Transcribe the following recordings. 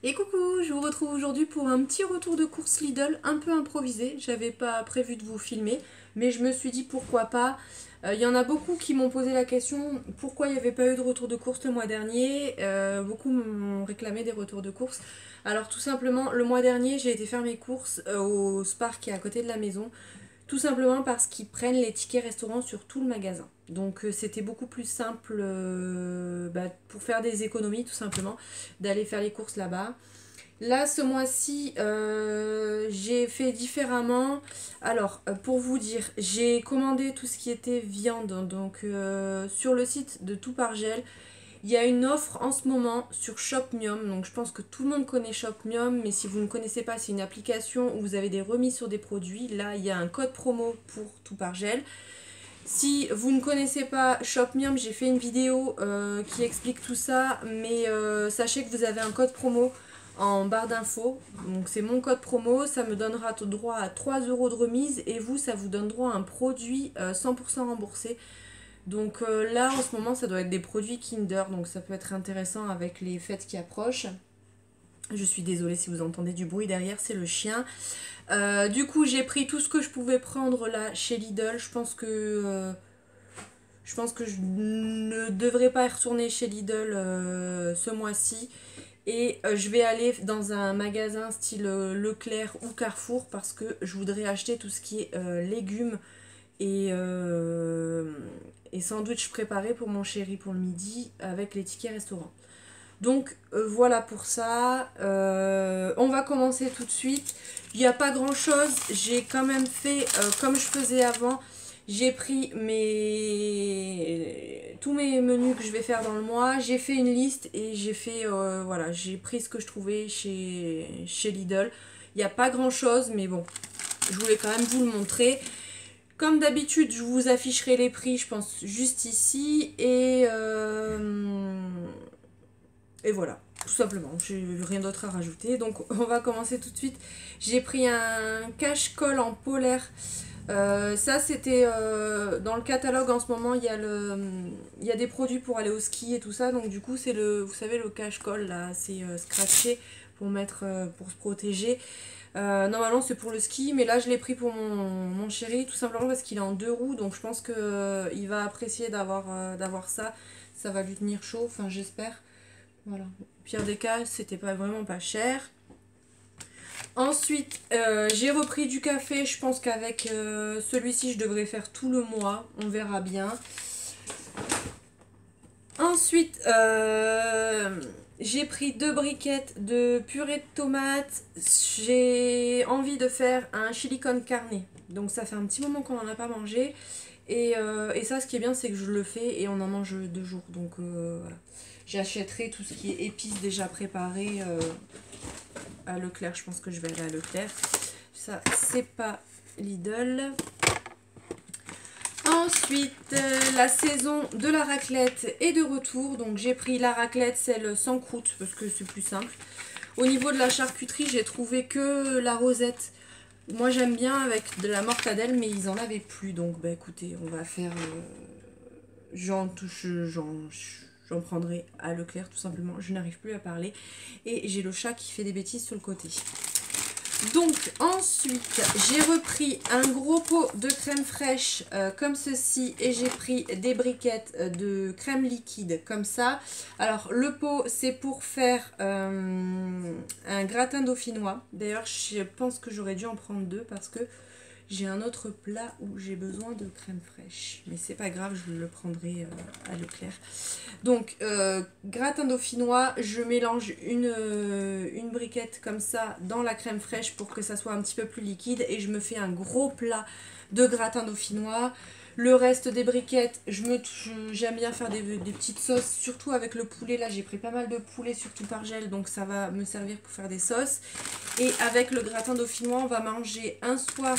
Et coucou, je vous retrouve aujourd'hui pour un petit retour de course Lidl un peu improvisé. J'avais pas prévu de vous filmer, mais je me suis dit pourquoi pas. Il y en a beaucoup qui m'ont posé la question pourquoi il n'y avait pas eu de retour de course le mois dernier. Beaucoup m'ont réclamé des retours de course. Alors tout simplement, le mois dernier, j'ai été faire mes courses au Spar qui est à côté de la maison. Tout simplement parce qu'ils prennent les tickets restaurants sur tout le magasin. Donc c'était beaucoup plus simple pour faire des économies tout simplement d'aller faire les courses là-bas. Là, ce mois-ci, j'ai fait différemment. Alors, pour vous dire, j'ai commandé tout ce qui était viande. Donc, sur le site de Tout par Gel, il y a une offre en ce moment sur Shopmium. Donc, je pense que tout le monde connaît Shopmium. Mais si vous ne connaissez pas, c'est une application où vous avez des remises sur des produits. Là, il y a un code promo pour Tout par Gel. Si vous ne connaissez pas Shopmium, j'ai fait une vidéo qui explique tout ça. Mais sachez que vous avez un code promo en barre d'infos. Donc c'est mon code promo, ça me donnera droit à 3 euros de remise et vous, ça vous donne droit à un produit 100% remboursé. Donc là, en ce moment, ça doit être des produits Kinder, donc ça peut être intéressant avec les fêtes qui approchent. Je suis désolée si vous entendez du bruit derrière, c'est le chien. Du coup, j'ai pris tout ce que je pouvais prendre là chez Lidl. Je pense que je ne devrais pas y retourner chez Lidl ce mois-ci. Et je vais aller dans un magasin style Leclerc ou Carrefour parce que je voudrais acheter tout ce qui est légumes et sandwich préparés pour mon chéri pour le midi avec les tickets restaurant. Donc voilà pour ça. On va commencer tout de suite. Il n'y a pas grand chose. J'ai quand même fait comme je faisais avant. J'ai pris tous mes menus que je vais faire dans le mois. J'ai fait une liste et j'ai fait voilà, j'ai pris ce que je trouvais chez Lidl. Il n'y a pas grand chose, mais bon, je voulais quand même vous le montrer. Comme d'habitude, je vous afficherai les prix, je pense, juste ici. Et voilà, tout simplement. J'ai rien d'autre à rajouter. Donc, on va commencer tout de suite. J'ai pris un cache-colle en polaire. Ça, c'était dans le catalogue en ce moment. Il y a des produits pour aller au ski et tout ça. Donc, du coup, c'est vous savez, le cache-colle là, c'est scratché pour pour se protéger. Normalement, c'est pour le ski, mais là, je l'ai pris pour mon chéri, tout simplement parce qu'il est en 2 roues. Donc, je pense que il va apprécier d'avoir ça. Ça va lui tenir chaud, enfin, j'espère. Voilà. Au pire des cas, c'était pas vraiment pas cher. Ensuite, j'ai repris du café. Je pense qu'avec celui-ci, je devrais faire tout le mois. On verra bien. Ensuite, j'ai pris 2 briquettes de purée de tomates. J'ai envie de faire un chili con carne. Donc ça fait un petit moment qu'on n'en a pas mangé. Et ça, ce qui est bien, c'est que je le fais et on en mange 2 jours. Donc voilà. J'achèterai tout ce qui est épices déjà préparées à Leclerc. Je pense que je vais aller à Leclerc. Ça, c'est pas Lidl. Ensuite, la saison de la raclette est de retour. Donc j'ai pris la raclette, celle sans croûte, parce que c'est plus simple. Au niveau de la charcuterie, j'ai trouvé que la rosette. Moi j'aime bien avec de la mortadelle, mais ils en avaient plus. Donc bah écoutez, on va faire... j'en prendrai à Leclerc tout simplement. Je n'arrive plus à parler. Et j'ai le chat qui fait des bêtises sur le côté. Donc ensuite j'ai repris un gros pot de crème fraîche comme ceci et j'ai pris des briquettes de crème liquide comme ça. Alors le pot c'est pour faire un gratin dauphinois. D'ailleurs je pense que j'aurais dû en prendre 2 parce que j'ai un autre plat où j'ai besoin de crème fraîche. Mais c'est pas grave, je le prendrai à Leclerc. Donc, gratin dauphinois, je mélange une briquette comme ça dans la crème fraîche pour que ça soit un petit peu plus liquide. Et je me fais un gros plat de gratin dauphinois. Le reste des briquettes, j'aime bien faire des petites sauces, surtout avec le poulet. Là, j'ai pris pas mal de poulet, surtout par gel, donc ça va me servir pour faire des sauces. Et avec le gratin dauphinois, on va manger un soir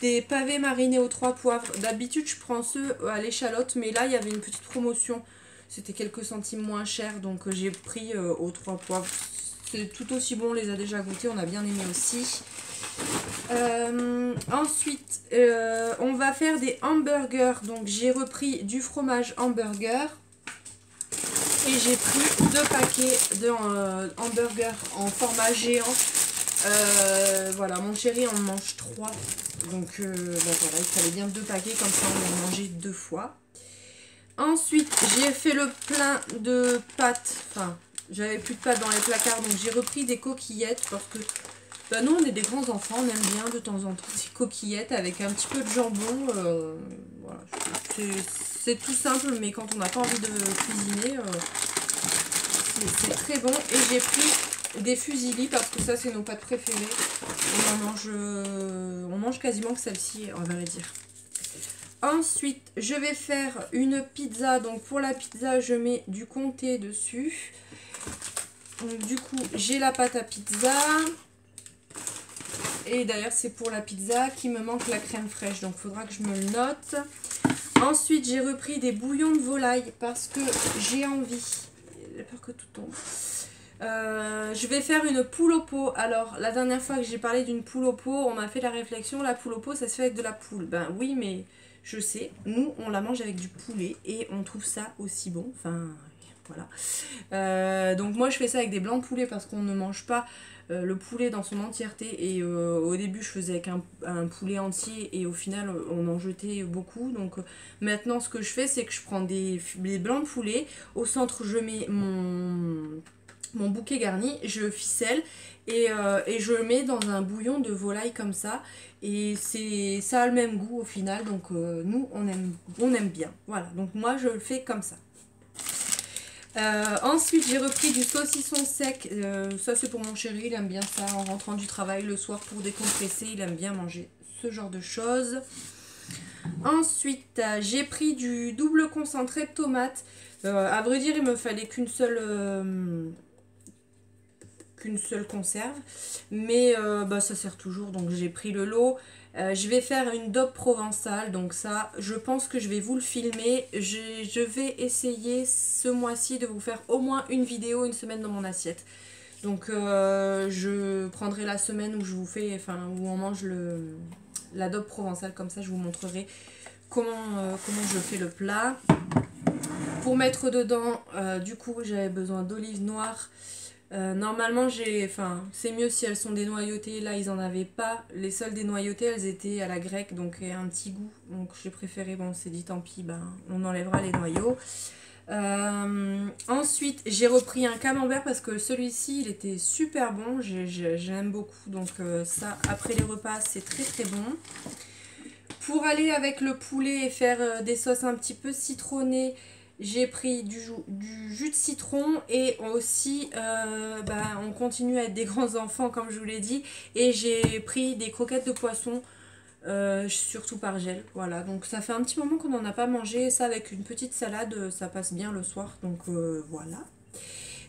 des pavés marinés aux 3 poivres. D'habitude, je prends ceux à l'échalote, mais là, il y avait une petite promotion. C'était quelques centimes moins cher, donc j'ai pris aux 3 poivres. C'est tout aussi bon, on les a déjà goûtés, on a bien aimé aussi. Ensuite, on va faire des hamburgers. Donc, j'ai repris du fromage hamburger. Et j'ai pris 2 paquets de hamburgers en format géant. Voilà, mon chéri en mange 3. Donc voilà, il fallait bien 2 paquets, comme ça on en mangeait 2 fois. Ensuite, j'ai fait le plein de pâtes. Enfin, j'avais plus de pâtes dans les placards, donc j'ai repris des coquillettes parce que bah, nous, on est des grands enfants, on aime bien de temps en temps ces coquillettes avec un petit peu de jambon. Voilà, c'est tout simple, mais quand on n'a pas envie de cuisiner, c'est très bon. Et j'ai pris des fusilli parce que ça, c'est nos pâtes préférées. On mange quasiment que celle-ci, on va le dire. Ensuite, je vais faire une pizza. Donc pour la pizza, je mets du comté dessus. Donc du coup, j'ai la pâte à pizza. Et d'ailleurs, c'est pour la pizza qu'il me manque la crème fraîche. Donc il faudra que je me le note. Ensuite, j'ai repris des bouillons de volaille parce que j'ai envie. J'ai peur que tout tombe. Je vais faire une poule au pot. Alors, la dernière fois que j'ai parlé d'une poule au pot, on m'a fait la réflexion, la poule au pot, ça se fait avec de la poule. Ben oui, mais je sais, nous, on la mange avec du poulet et on trouve ça aussi bon. Enfin, voilà. Donc moi, je fais ça avec des blancs de poulet parce qu'on ne mange pas le poulet dans son entièreté. Et au début, je faisais avec un poulet entier et au final, on en jetait beaucoup. Donc maintenant, ce que je fais, c'est que je prends des blancs de poulet. Au centre, je mets mon bouquet garni, je ficelle et je le mets dans un bouillon de volaille comme ça. Et ça a le même goût au final. Donc nous, on aime bien. Voilà, donc moi, je le fais comme ça. Ensuite, j'ai repris du saucisson sec. Ça, c'est pour mon chéri. Il aime bien ça en rentrant du travail le soir pour décompresser. Il aime bien manger ce genre de choses. Ensuite, j'ai pris du double concentré de tomate. À vrai dire, il me fallait qu'une seule conserve. Mais bah, ça sert toujours. Donc, j'ai pris le lot. Je vais faire une daube provençale, donc ça, je pense que je vais vous le filmer. Je vais essayer ce mois-ci de vous faire au moins une vidéo, une semaine dans mon assiette. Donc je prendrai la semaine où je vous fais, enfin où on mange la daube provençale, comme ça je vous montrerai comment je fais le plat. Pour mettre dedans, du coup j'avais besoin d'olives noires. Normalement c'est mieux si elles sont dénoyautées. Là ils en avaient pas, les seules dénoyautées elles étaient à la grecque, donc un petit goût, donc j'ai préféré, bon c'est dit tant pis, ben on enlèvera les noyaux. Ensuite j'ai repris un camembert parce que celui-ci il était super bon, j'aime beaucoup, donc ça après les repas c'est très très bon. Pour aller avec le poulet et faire des sauces un petit peu citronnées, j'ai pris du jus de citron et aussi, on continue à être des grands enfants comme je vous l'ai dit. Et j'ai pris des croquettes de poisson, surtout par gel. Voilà, donc ça fait un petit moment qu'on n'en a pas mangé. Ça avec une petite salade, ça passe bien le soir. Donc voilà.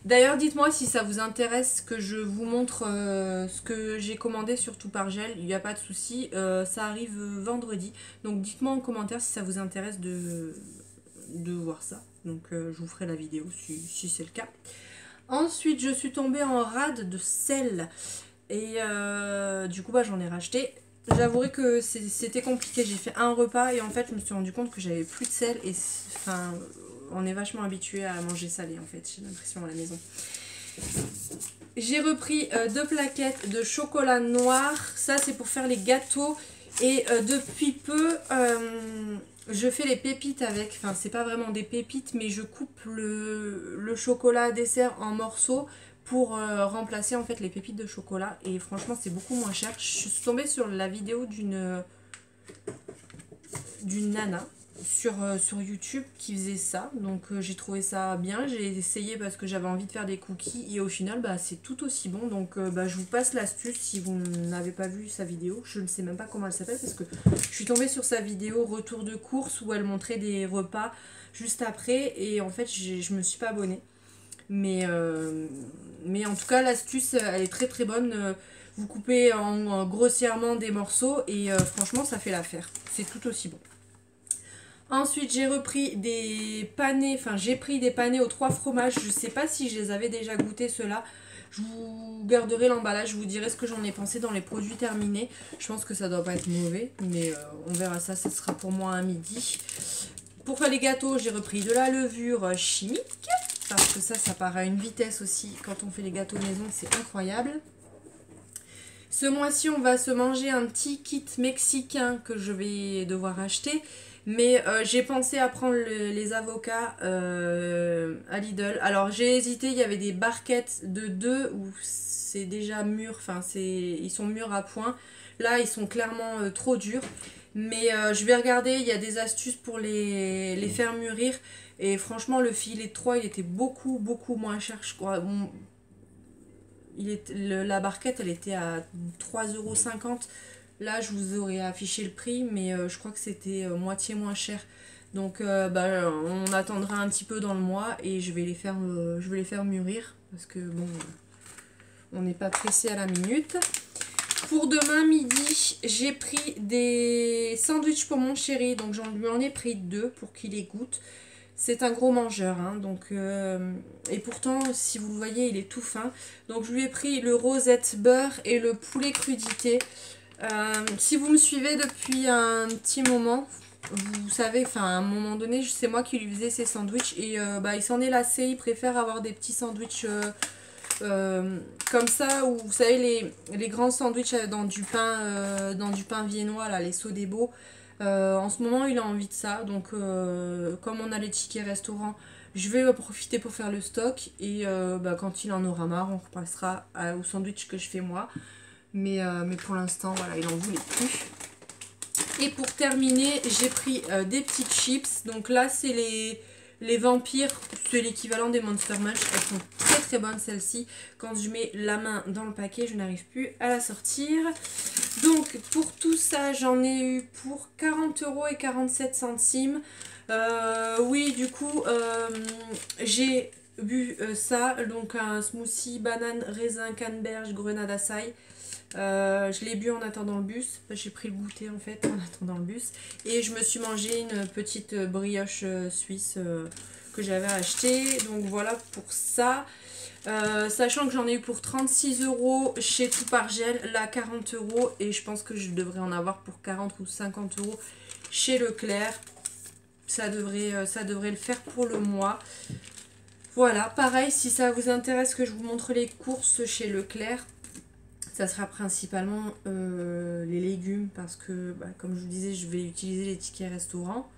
D'ailleurs, dites-moi si ça vous intéresse que je vous montre ce que j'ai commandé sur Tout par Gel. Il n'y a pas de souci, ça arrive vendredi. Donc dites-moi en commentaire si ça vous intéresse de voir ça. Donc je vous ferai la vidéo si c'est le cas. Ensuite, je suis tombée en rade de sel. Et du coup, j'en ai racheté. J'avouerai que c'était compliqué. J'ai fait un repas et en fait, je me suis rendu compte que j'avais plus de sel. Et enfin, on est vachement habitué à manger salé en fait, j'ai l'impression à la maison. J'ai repris 2 plaquettes de chocolat noir. Ça, c'est pour faire les gâteaux. Et depuis peu, je fais les pépites avec. Enfin, c'est pas vraiment des pépites, mais je coupe le chocolat dessert en morceaux pour remplacer en fait les pépites de chocolat. Et franchement, c'est beaucoup moins cher. Je suis tombée sur la vidéo d'une nana sur YouTube qui faisait ça, donc j'ai trouvé ça bien. J'ai essayé parce que j'avais envie de faire des cookies et au final c'est tout aussi bon. Donc je vous passe l'astuce si vous n'avez pas vu sa vidéo. Je ne sais même pas comment elle s'appelle parce que je suis tombée sur sa vidéo retour de course où elle montrait des repas juste après et en fait je me suis pas abonnée, mais en tout cas l'astuce elle est très très bonne. Vous coupez grossièrement des morceaux et franchement ça fait l'affaire, c'est tout aussi bon. Ensuite, j'ai repris des panais, enfin j'ai pris des panais aux 3 fromages. Je sais pas si je les avais déjà goûtés ceux-là. Je vous garderai l'emballage, je vous dirai ce que j'en ai pensé dans les produits terminés. Je pense que ça doit pas être mauvais, mais on verra ça, ce sera pour moi à midi. Pour faire les gâteaux, j'ai repris de la levure chimique. parce que ça part à une vitesse aussi. Quand on fait les gâteaux maison, c'est incroyable. Ce mois-ci, on va se manger un petit kit mexicain que je vais devoir acheter. Mais j'ai pensé à prendre les avocats à Lidl. Alors j'ai hésité, il y avait des barquettes de 2 où c'est déjà mûr, enfin ils sont mûrs à point. Là ils sont clairement trop durs. Mais je vais regarder, il y a des astuces pour les faire mûrir. Et franchement le filet de 3 il était beaucoup moins cher, je crois. Bon, la barquette elle était à 3,50 €. Là, je vous aurais affiché le prix, mais je crois que c'était moitié moins cher. Donc, on attendra un petit peu dans le mois et je vais les faire mûrir. Parce que, bon, on n'est pas pressé à la minute. Pour demain midi, j'ai pris des sandwichs pour mon chéri. Donc, lui en ai pris 2 pour qu'il les goûte. C'est un gros mangeur, hein, donc, et pourtant, si vous le voyez, il est tout fin. Donc, je lui ai pris le rosette beurre et le poulet crudité. Si vous me suivez depuis un petit moment, vous savez, enfin à un moment donné, c'est moi qui lui faisais ses sandwichs et il s'en est lassé, il préfère avoir des petits sandwichs comme ça, où vous savez les grands sandwichs dans du pain viennois, là, les Sodebo. En ce moment, il a envie de ça, donc comme on a les tickets restaurants, je vais profiter pour faire le stock et quand il en aura marre, on repassera au sandwich que je fais moi. Mais pour l'instant, voilà, il n'en voulait plus. Et pour terminer, j'ai pris des petites chips. Donc là, c'est les vampires. C'est l'équivalent des Monster Munch. Elles sont très bonnes, celles-ci. Quand je mets la main dans le paquet, je n'arrive plus à la sortir. Donc, pour tout ça, j'en ai eu pour 40,47 €. Oui, du coup, j'ai bu ça. Donc, un smoothie banane, raisin, canneberge, grenade açaï. Je l'ai bu en attendant le bus. J'ai pris le goûter en fait en attendant le bus. Et je me suis mangé une petite brioche suisse que j'avais achetée. Donc voilà pour ça. Sachant que j'en ai eu pour 36 € chez Tout par Gel, là 40 €. Et je pense que je devrais en avoir pour 40 ou 50 € chez Leclerc. Ça devrait le faire pour le mois. Voilà, pareil, si ça vous intéresse que je vous montre les courses chez Leclerc, ça sera principalement les légumes parce que, comme je vous disais, je vais utiliser les tickets restaurants.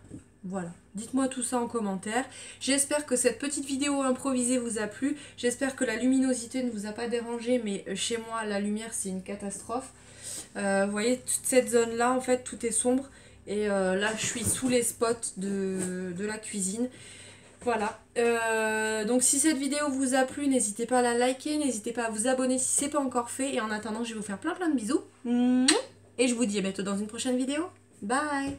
Voilà, dites-moi tout ça en commentaire. J'espère que cette petite vidéo improvisée vous a plu. J'espère que la luminosité ne vous a pas dérangé, mais chez moi, la lumière, c'est une catastrophe. Vous voyez, toute cette zone-là, en fait, tout est sombre. Et là, je suis sous les spots de la cuisine. Voilà, donc si cette vidéo vous a plu, n'hésitez pas à la liker, n'hésitez pas à vous abonner si ce n'est pas encore fait. Et en attendant, je vais vous faire plein de bisous. Et je vous dis à bientôt dans une prochaine vidéo. Bye!